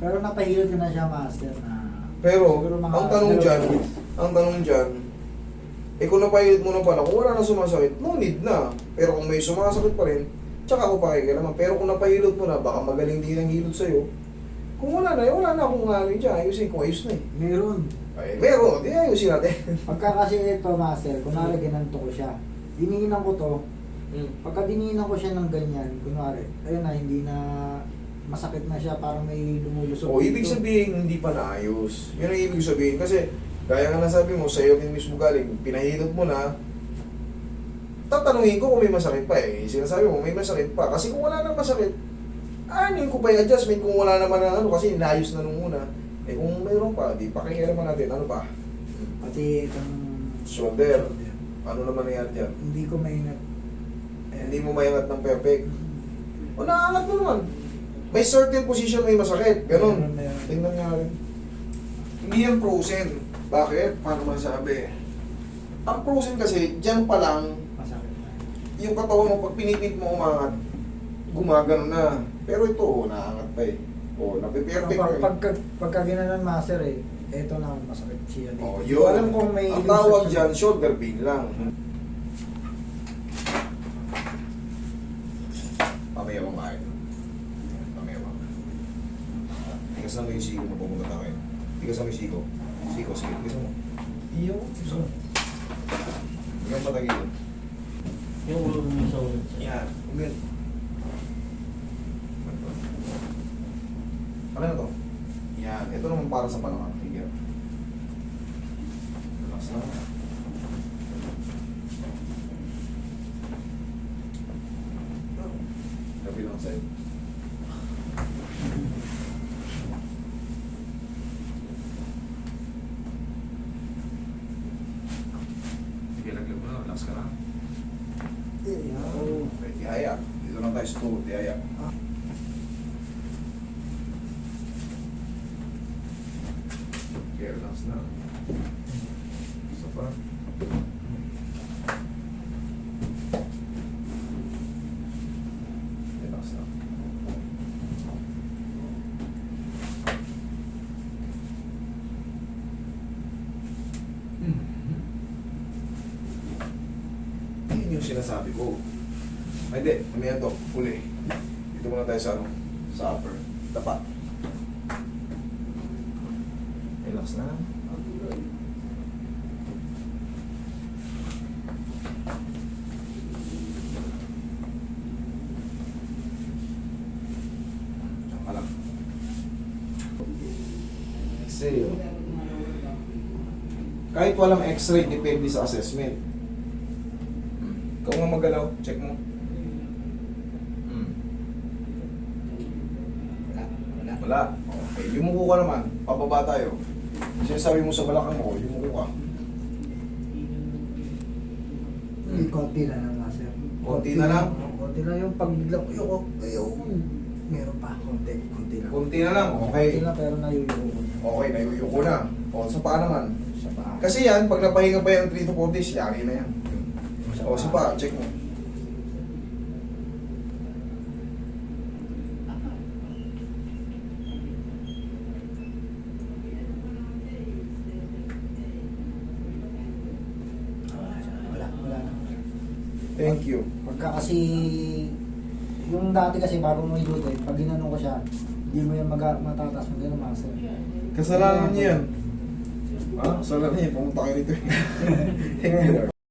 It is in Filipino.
Pero napahilot ko na siya, master, na... Pero, siguro mga ang tanong dyan, kung napahilot mo na pala, kung wala na sumasakit, no need na. Pero kung may sumasakit pa rin, tsaka ako pakikialaman. Pero kung napahilot mo na, baka magaling din ang hilot sa'yo. Kung wala na akong ano dyan, ayusin kung ayos na eh. Meron. Ay, meron, di ayusin natin. Pagka kasi ito, master, kunwari ginanto ko siya, diniinan ko to, pagka diniinan ko siya ng ganyan, kunwari, ayun na, hindi na masakit na siya, parang may lumulusot. O, ibig dito. sabihin, hindi pa naayos. Yun ang ibig sabihin. Kasi, kaya nga nasabi mo, sa'yo din mismo galing, pinahilot mo na, tatanungin ko kung may masakit pa eh. Sinasabi mo, may masakit pa. Kasi kung wala nang masakit, anin ko pa yung adjustment kung wala naman na ano, kasi inayos na nung una. Eh kung mayroon pa, di pakikialaman natin, ano pa? Pati itong... Shoulder. Ano naman nangyari dyan? Hindi ko maingat. Hindi mo mayangat ng perfect. O nakaangat mo naman. May certain position may masakit. Ganon. Meron. Tingnan nga rin. Hindi yan frozen. Bakit? Paano masabi? Ang frozen kasi, dyan pa lang, Masakit na. yung katawan mo, pag pinipit mo umangat, gumagano na. Pero ito, naangat pa eh. O, napiperfect Pag, eh. pagka ginanon, master eh, eto na masakit siya dito. O, Hindi ko yun. alam kung may... Ang tawag dyan, shoulder pain lang. Pamayawang kain. Pamayawang. Tigas na mo yung sigo mo pumunta tayo. Tigas na mo yung sigo. Sigo, sige. Tigas mo. Iyo. Hindi kang patagilin. Yung ulo mo sa ulo. Yan. Umil. Ano na to? Yan. Ito naman para sa panangan. Sige. Relax na. Gabi lang sa'yo. Sige, lagyan mo na. Relax ka na. Okay, tihaya. Dito lang tayo sa tuhod, tihaya. Okay, relax na. Isa pa. Relax na. Yun yung sinasabi ko. Ay, hindi. Mamaya to. Uli. Dito muna tayo sa ano? Sa upper. Tapat. Relax na. Diyan ka lang. Exhale. Kahit walang x-ray, depende sa assessment. Ikaw nga magalaw, check mo. Wala. Okay, yumuko ka naman. Pababa tayo. Sinasabi mo sa balakang mo, yumuko ka. Konti na lang, master. Konti na lang? Konti na yung pag biglang, ayun. Meron pa, konti lang. Konti na lang, okay. Konti na pero nayuyuko ko. Okay, nayuyuko na. O, sa paa naman. Sa paa. Kasi yan, pag napahinga pa yan 3 to 4 days, yari na yan. O, sa paa, check mo. Wala na. Thank you. Pagka kasi, yung dati kasi bago mo ilutin, pag ginanong ko siya, hindi mo yan matatas mo gano'n, master. Kasalanan niyo yan. Ha? Kasalanan niyo, pumunta kayo rito. Thank you.